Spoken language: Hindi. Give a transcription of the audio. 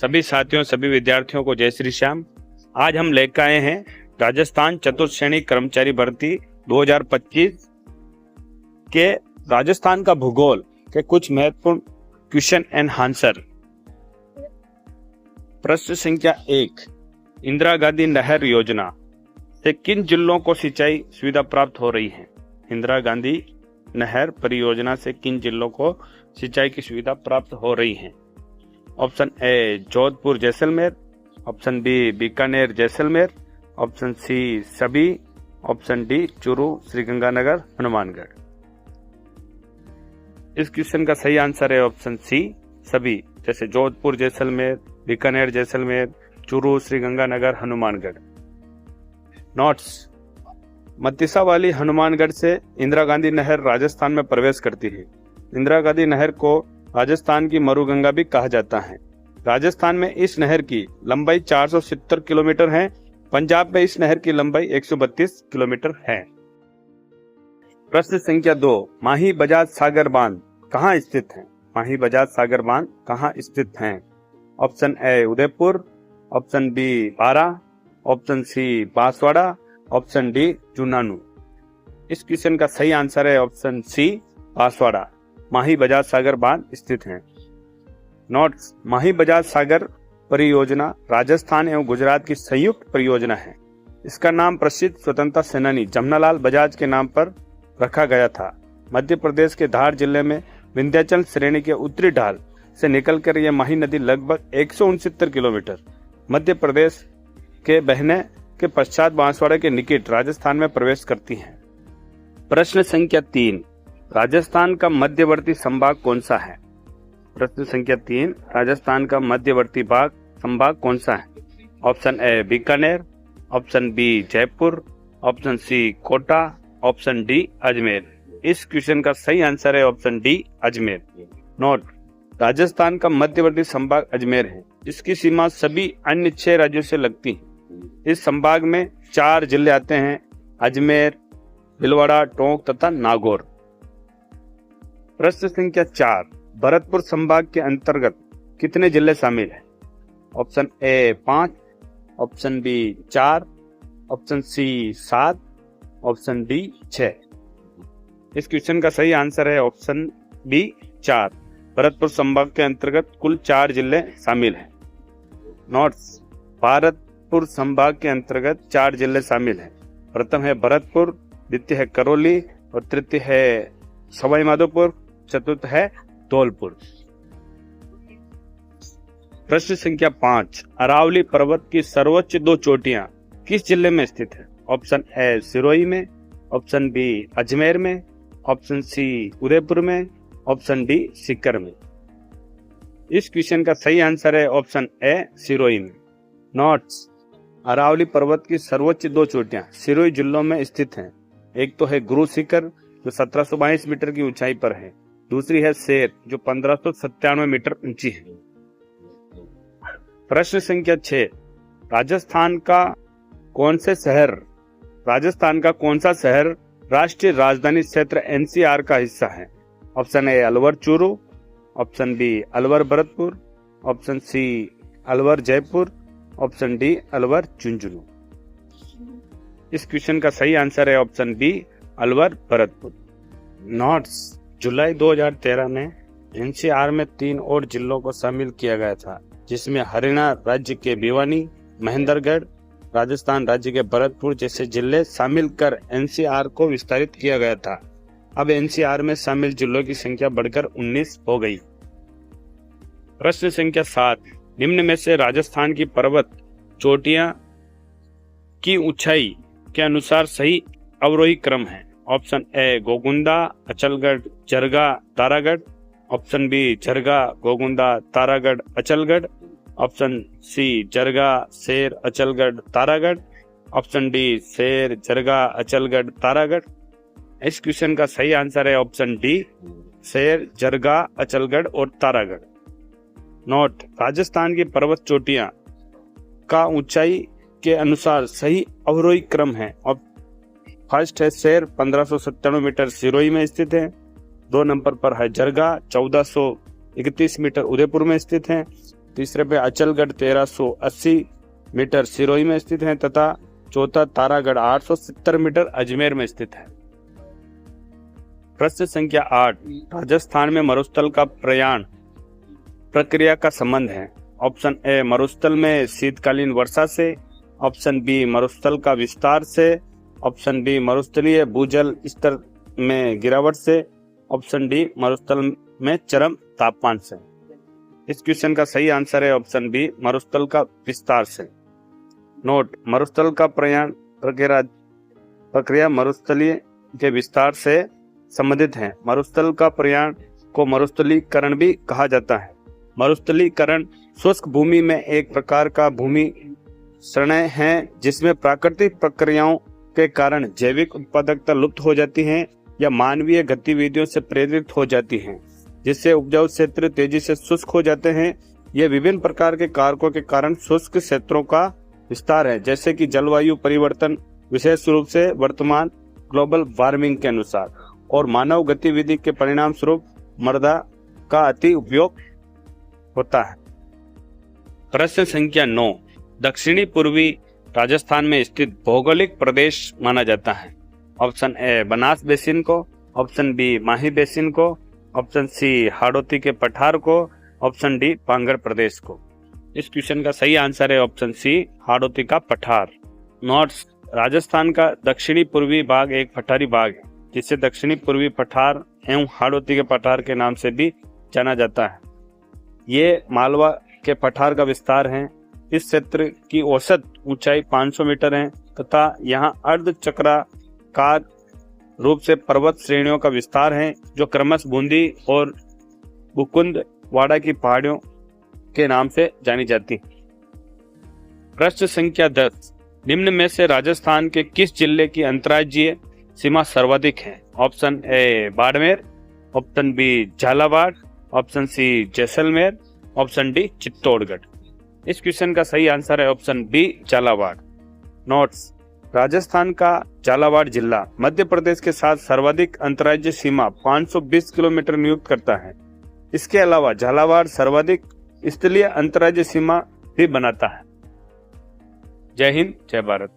सभी साथियों, सभी विद्यार्थियों को जय श्री श्याम। आज हम लेकर आए हैं राजस्थान चतुर्थ श्रेणी कर्मचारी भर्ती 2025 के राजस्थान का भूगोल के कुछ महत्वपूर्ण क्वेश्चन एंड आंसर। प्रश्न संख्या 1, इंदिरा गांधी नहर योजना से किन जिलों को सिंचाई सुविधा प्राप्त हो रही है? इंदिरा गांधी नहर परियोजना से किन जिलों को सिंचाई की सुविधा प्राप्त हो रही है? Option A Jodhpur Jaisalmer, option B Bikaner Jaisalmer, option C सभी, ऑप्शन डी चूरू श्रीगंगानगर हनुमानगढ़। इस क्वेश्चन का सही आंसर है ऑप्शन सी सभी, जैसे जोधपुर जैसलमेर, बीकानेर जैसलमेर, चूरू श्रीगंगानगर हनुमानगढ़। नोट्स: मतिसा वाली हनुमानगढ़ से इंदिरा गांधी नहर राजस्थान में प्रवेश करती है। इंदिरा गांधी नहर को राजस्थान की मरुगंगा भी कहा जाता है। राजस्थान में इस नहर की लंबाई 470 किलोमीटर है। पंजाब में इस नहर की लंबाई 132 किलोमीटर है। प्रश्न संख्या 2, माही बजाज सागर बांध कहाँ स्थित है? माही बजाज सागर बांध कहाँ स्थित है? Option A Udaipur, option B Bara, option C Banswara, option D Jhunjhunu. इस क्वेश्चन का सही आंसर है ऑप्शन सी बांसवाड़ा। माही बजाज सागर बांध स्थित है। नोट्स: माही बजाज सागर परियोजना राजस्थान एवं गुजरात की संयुक्त परियोजना है। इसका नाम प्रसिद्ध स्वतंत्रता सेनानी जमनालाल बजाज के नाम पर रखा गया था। मध्य प्रदेश के धार जिले में विंध्याचल श्रेणी के उत्तरी ढाल से निकलकर यह माही नदी लगभग 169 किलोमीटर मध्य प्रदेश के बहने के पश्चात बांसवाड़ा के निकट राजस्थान में प्रवेश करती है। प्रश्न संख्या 3, राजस्थान का मध्यवर्ती संभाग कौन सा है? प्रश्न संख्या 3, राजस्थान का मध्यवर्ती संभाग कौन सा है? Option A Bikaner, option B Jaipur, option C Kota, option D Ajmer. इस क्वेश्चन का सही आंसर है option D Ajmer. Note: Rajasthan का मध्यवर्ती संभाग अजमेर है। इसकी सीमा सभी अन्य 6 राज्यों से लगती है। इस संभाग में 4 जिले आते हैं: अजमेर, भीलवाड़ा, टोंक तथा नागौर। प्रश्न संख्या 4, भरतपुर संभाग के अंतर्गत कितने जिले शामिल हैं? Option A 5, option B 4, option C 7, option D 6। इस क्वेश्चन का सही आंसर है ऑप्शन बी 4। भरतपुर संभाग के अंतर्गत कुल 4 जिले शामिल हैं। नोट्स: भरतपुर संभाग के अंतर्गत 4 जिले शामिल हैं। प्रथम है भरतपुर, द्वितीय है करौली और तृतीय है सवाई माधोपुर, चतुर्थ है धौलपुर। प्रश्न संख्या 5, अरावली पर्वत की सर्वोच्च 2 चोटियां किस जिले में स्थित है? ऑप्शन ए सिरोही में, ऑप्शन बी अजमेर में, ऑप्शन सी उदयपुर में, ऑप्शन डी सीकर में। इस क्वेश्चन का सही आंसर है ऑप्शन ए सिरोही में। नोट्स: अरावली पर्वत की सर्वोच्च 2 चोटियां सिरोही जिलों में स्थित हैं। एक तो है गुरु शिखर जो 1722 मीटर की ऊंचाई पर है, दूसरी है शेर जो 1597 मीटर ऊंची है। प्रश्न संख्या 6, राजस्थान का कौन सा शहर राष्ट्रीय राजधानी क्षेत्र एनसीआर का हिस्सा है? Option A Alwar Churu, option B Alwar Bharatpur, option C Alwar Jaipur, option D Alwar Jhunjhunu. इस क्वेश्चन का सही आंसर है option B Alwar Bharatpur. Notes: जुलाई 2013 में एनसीआर में 3 और जिलों को शामिल किया गया था, जिसमें हरियाणा राज्य के भिवानी, महेंद्रगढ़, राजस्थान राज्य के भरतपुर जैसे जिले शामिल कर एनसीआर को विस्तारित किया गया था। अब एनसीआर में शामिल जिलों की संख्या बढ़कर 19 हो गई। प्रश्न संख्या 7, निम्न में से राजस्थान की पर्वत चोटियां की ऊंचाई के अनुसार सही अवरोही क्रम है? Option A Gogunda, Achalgarh, Jarga, Taragarh, option B Jarga, Gogunda, Taragarh, Achalgarh, option C Jarga, शेर, अचलगढ़, तारागढ़, ऑप्शन डी शेर, जरगा, अचलगढ़, तारागढ़। इस क्वेश्चन का सही आंसर है ऑप्शन डी शेर, जरगा, अचलगढ़ और तारागढ़। नोट: राजस्थान की पर्वत चोटियां का ऊंचाई के अनुसार सही अवरोही क्रम है। और फर्स्ट है शेर 1597 मीटर सिरोही में स्थित है। 2 नंबर पर है जरगा 1431 मीटर उदयपुर में स्थित है। तीसरे पे अचलगढ़ 1380 मीटर सिरोही में स्थित है तथा चौथा तारागढ़ 870 मीटर अजमेर में स्थित है। प्रश्न संख्या 8, राजस्थान में मरुस्थल का प्रयाण प्रक्रिया का संबंध है। ऑप्शन ए मरुस्थल में शीतकालीन वर्षा से, ऑप्शन बी मरुस्थल का विस्तार से, ऑप्शन बी मरुस्थलीय भूजल स्तर में गिरावट से, ऑप्शन डी मरुस्थल में चरम तापमान से। इस क्वेश्चन का सही आंसर है ऑप्शन बी मरुस्थल का विस्तार से। नोट, मरुस्थल का प्रयाण प्रक्रिया मरुस्थलीय के विस्तार से संबंधित है। मरुस्थल का प्रयाण को मरुस्थलीकरण भी कहा जाता है। मरुस्थलीकरण शुष्क भूमि में एक प्रकार का भूमि क्षरण है जिसमें प्राकृतिक प्रक्रियाओं के कारण जैविक उत्पादकता लुप्त हो जाती है या मानवीय गतिविधियों से प्रेरित हो जाती है, जिससे उपजाऊ क्षेत्र तेजी से शुष्क हो जाते हैं। ये विभिन्न प्रकार के कारकों के कारण शुष्क क्षेत्रों का विस्तार है, जैसे कि जलवायु परिवर्तन, विशेष रूप से वर्तमान ग्लोबल वार्मिंग के अनुसार, और मानव गतिविधि के परिणाम स्वरूप मृदा का अति उपयोग होता है। प्रश्न संख्या 9, दक्षिणी पूर्वी राजस्थान में स्थित भौगोलिक प्रदेश माना जाता है। ऑप्शन ए बनास बेसिन को, ऑप्शन बी माही बेसिन को, ऑप्शन सी हाड़ौती के पठार को, ऑप्शन डी पांगड़ प्रदेश को। इस क्वेश्चन का सही आंसर है ऑप्शन सी हाड़ौती का पठार। नोट्स, राजस्थान का दक्षिणी पूर्वी भाग एक पठारी भाग है जिसे दक्षिणी पूर्वी पठार एवं हाड़ौती के पठार के नाम से भी जाना जाता है। ये मालवा के पठार का विस्तार है। इस क्षेत्र की औसत ऊंचाई 500 मीटर है तथा यहाँ अर्ध चक्राकार रूप से पर्वत श्रेणियों का विस्तार है जो क्रमशः बूंदी और बुकुंद वाड़ा की पहाड़ियों के नाम से जानी जाती। प्रश्न संख्या 10, निम्न में से राजस्थान के किस जिले की अंतर्राज्यीय सीमा सर्वाधिक है। ऑप्शन ए Barmer, option B Jhalawar, option C Jaisalmer, option D Chittorgarh. इस क्वेश्चन का सही आंसर है option B Jhalawar. Notes, Rajasthan का झालावाड़ जिला मध्य प्रदेश के साथ सर्वाधिक अंतर्राज्यीय सीमा 520 किलोमीटर नियुक्त करता है। इसके अलावा झालावाड़ सर्वाधिक स्थलीय अंतर्राज्यीय सीमा भी बनाता है। जय हिंद, जय भारत।